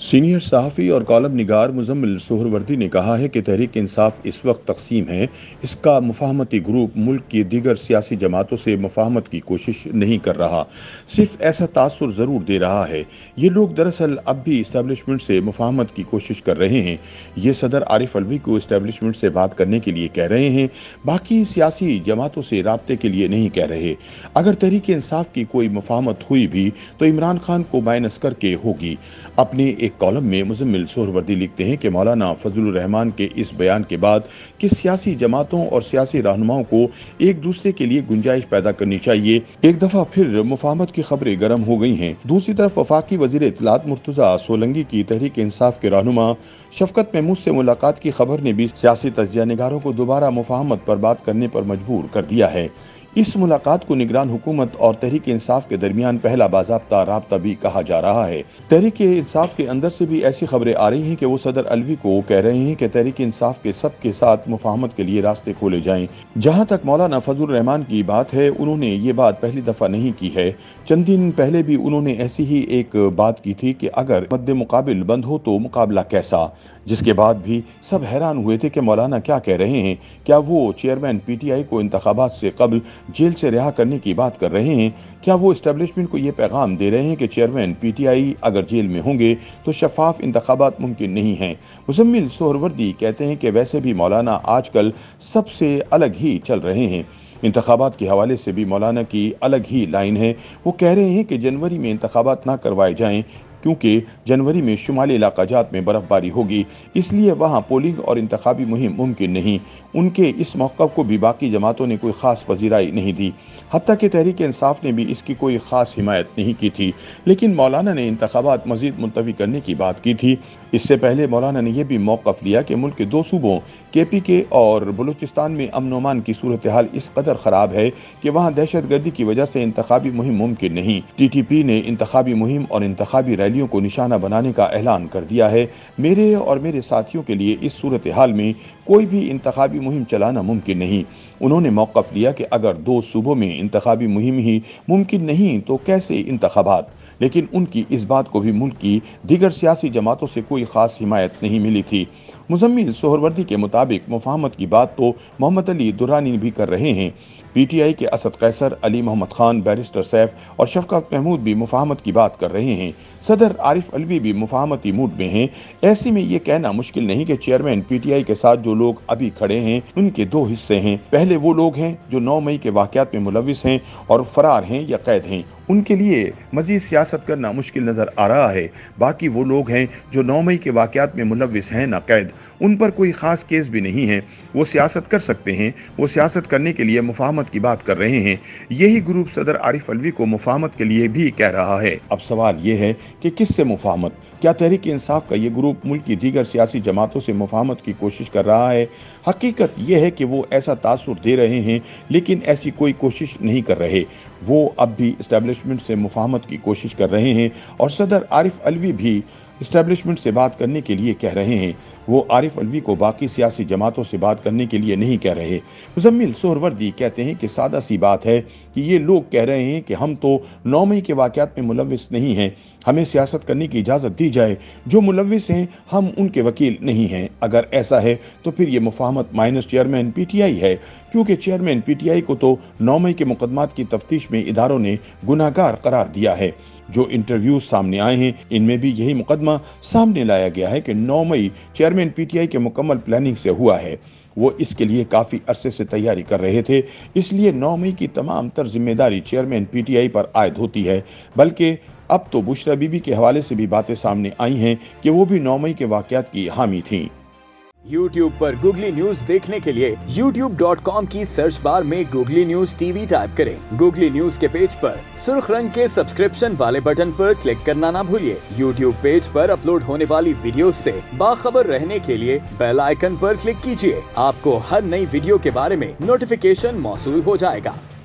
Senior सहाफ़ी और column निगार मुज़म्मिल सोहरवर्दी ने कहा है कि तहरीक इंसाफ इस वक्त तकसीम है। इसका मुफाहमती ग्रुप मुल्क की दीगर सियासी जमातों से मुफाहमत की कोशिश नहीं कर रहा, सिर्फ ऐसा तासुर ज़रूर दे रहा है। ये लोग दरअसल अब भी इस्टेब्लिशमेंट से मुफाहमत की कोशिश कर रहे हैं। ये सदर आरिफ अलवी को इस्टेब्लिशमेंट से बात करने के लिए कह रहे हैं, बाकी सियासी जमातों से राब्ते के लिए नहीं कह रहे। अगर तहरीक इंसाफ की कोई मुफाहमत हुई भी तो इमरान खान को माइनस करके होगी। अपने एक कॉलम में मुज़म्मिल सोहरवर्दी लिखते हैं कि मौलाना फजलुर रहमान के इस बयान के बाद कि सियासी जमातों और सियासी रहनुमाओं को एक दूसरे के लिए गुंजाइश पैदा करनी चाहिए, एक दफा फिर मुफाहमत की खबरें गर्म हो गई हैं। दूसरी तरफ वफाकी वजीर इत्तलात मुर्तजा सोलंकी की तहरीक इंसाफ के रहनुमा शफकत महमूद से मुलाकात की खबर ने भी सियासी तज्जिया निगारों को दोबारा मुफाहमत पर बात करने पर मजबूर कर दिया है। इस मुलाकात को निगरान हुकूमत और तहरीक इंसाफ के दरमियान पहला बाज़ाब्ता राब्ता भी कहा जा रहा है। तहरीक इंसाफ के अंदर से भी ऐसी खबरें आ रही हैं कि वो सदर अलवी को कह रहे हैं कि तहरीक इंसाफ के सबके साथ मुफाहमत के लिए रास्ते खोले जाएं। जहां तक मौलाना फजलुर रहमान की बात है, उन्होंने ये बात पहली दफा नहीं की है। चंद दिन पहले भी उन्होंने ऐसी ही एक बात की थी कि अगर मद्दे मुकाबिल बंद हो तो मुकाबला कैसा, जिसके बाद भी सब हैरान हुए थे कि मौलाना क्या कह रहे हैं। क्या वो चेयरमैन पीटीआई को इंतखाबात से कबल जेल से रिहा करने की बात कर रहे हैं? क्या वो इस्टेब्लिशमेंट को ये पैगाम दे रहे हैं कि चेयरमैन पीटीआई अगर जेल में होंगे तो शफाफ इंतखाबात मुमकिन नहीं हैं? मुज़म्मिल सोहरवर्दी कहते हैं कि वैसे भी मौलाना आजकल सबसे अलग ही चल रहे हैं। इंतखाबात के हवाले से भी मौलाना की अलग ही लाइन है। वो कह रहे हैं कि जनवरी में इंतखाबात ना करवाए जाएं, क्योंकि जनवरी में शुमाली इलाकाजात में बर्फबारी होगी, इसलिए वहाँ पोलिंग और इंतखाबी मुहिम मुमकिन नहीं। उनके इस मौक़िफ़ को भी बाकी जमातों ने कोई ख़ास पजीराई नहीं दी, हत्ता कि तहरीक इंसाफ ने भी इसकी कोई ख़ास हिमायत नहीं की थी। लेकिन मौलाना ने इंतखाबात मज़ीद मुलतवी करने की बात की थी। इससे पहले मौलाना ने यह भी मौक़िफ़ लिया कि मुल्क के दो सूबों KPK और बलूचिस्तान में अमन व अमान की सूरत हाल इस कदर ख़राब है कि वहाँ दहशत गर्दी की वजह से इंतखाबी मुहिम मुमकिन नहीं। TTP ने इंतखाबी मुहिम और इंतखाबी रैलियों को निशाना बनाने का ऐलान कर दिया है। मेरे और मेरे साथियों के लिए इस सूरत हाल में कोई भी इंतखाबी मुहिम चलाना मुमकिन नहीं। उन्होंने मौक़िफ़ लिया कि अगर दो सूबों में इंतखाबी मुहिम ही मुमकिन नहीं तो कैसे इंतखाबात। लेकिन उनकी इस बात को भी मुल्क की दीगर सियासी जमातों से कोई ख़ास हिमायत नहीं मिली थी। मुज़म्मिल सोहरवर्दी के मुताबिक मुफाहमत की बात तो मोहम्मद अली दुरानी भी कर रहे हैं। PTI के असद कैसर, अली मोहम्मद खान, बैरिस्टर सैफ और शफकत महमूद भी मुफाहमत की बात कर रहे हैं। सदर आरिफ अलवी भी मुफाहमती मूड में हैं। ऐसे में ये कहना मुश्किल नहीं कि चेयरमैन PTI के साथ जो लोग अभी खड़े हैं उनके दो हिस्से हैं। पहले वो लोग हैं जो 9 मई के वाक़यात में मुलविस हैं और फरार हैं या कैद हैं, उनके लिए मज़ीद सियासत करना मुश्किल नज़र आ रहा है। बाकी वो लोग हैं जो 9 मई के वाक़यात में मुलविस हैं ना कैद, उन पर कोई ख़ास केस भी नहीं है, वो सियासत कर सकते हैं। वो सियासत करने के लिए मुफाहमत की बात कर रहे हैं। यही ग्रुप सदर आरिफ अलवी को मुफाहमत के लिए भी कह रहा है। अब सवाल ये है कि किससे मुफाहमत? क्या तहरीक इंसाफ का ये ग्रुप मुल्क की दीगर सियासी जमातों से मुफाहमत की कोशिश कर रहा है? हकीकत यह है कि वो ऐसा तासुर दे रहे हैं, लेकिन ऐसी कोई कोशिश नहीं कर रहे। वो अब भी इस्टेब्लिशमेंट से मुफाहमत की कोशिश कर रहे हैं और सदर आरिफ अलवी भी इस्टेब्लिशमेंट से बात करने के लिए कह रहे हैं। वो आरिफ अलवी को बाकी सियासी जमातों से बात करने के लिए नहीं कह रहे। मुज़म्मिल सोहरवर्दी कहते हैं कि सादा सी बात है कि ये लोग कह रहे हैं कि हम तो 9 मई के वाक़यात में मुलविस नहीं हैं, हमें सियासत करने की इजाज़त दी जाए। जो मुलविस हैं हम उनके वकील नहीं हैं। अगर ऐसा है तो फिर ये मुफाहमत माइनस चेयरमैन PTI है, क्योंकि चेयरमैन PTI को तो 9 मई के मुकदमात की तफ्तीश में इदारों ने गुनाहगार करार दिया है। जो इंटरव्यूज सामने आए हैं इनमें भी यही मुकदमा सामने लाया गया है कि 9 मई चेयरमैन PTI के मुकम्मल प्लानिंग से हुआ है। वो इसके लिए काफ़ी अरसे से तैयारी कर रहे थे, इसलिए 9 मई की तमाम तर जिम्मेदारी चेयरमैन PTI पर आयद होती है। बल्कि अब तो बुशरा बीबी के हवाले से भी बातें सामने आई हैं कि वो भी 9 मई के वाक़यात की हामी थीं। YouTube पर गूगली न्यूज देखने के लिए youtube.com की सर्च बार में गूगली न्यूज TV टाइप करें। गूगली न्यूज के पेज पर सुर्ख रंग के सब्सक्रिप्शन वाले बटन पर क्लिक करना ना भूलिए। YouTube पेज पर अपलोड होने वाली वीडियोस से बाखबर रहने के लिए बेल आइकन पर क्लिक कीजिए। आपको हर नई वीडियो के बारे में नोटिफिकेशन मौसूल हो जाएगा।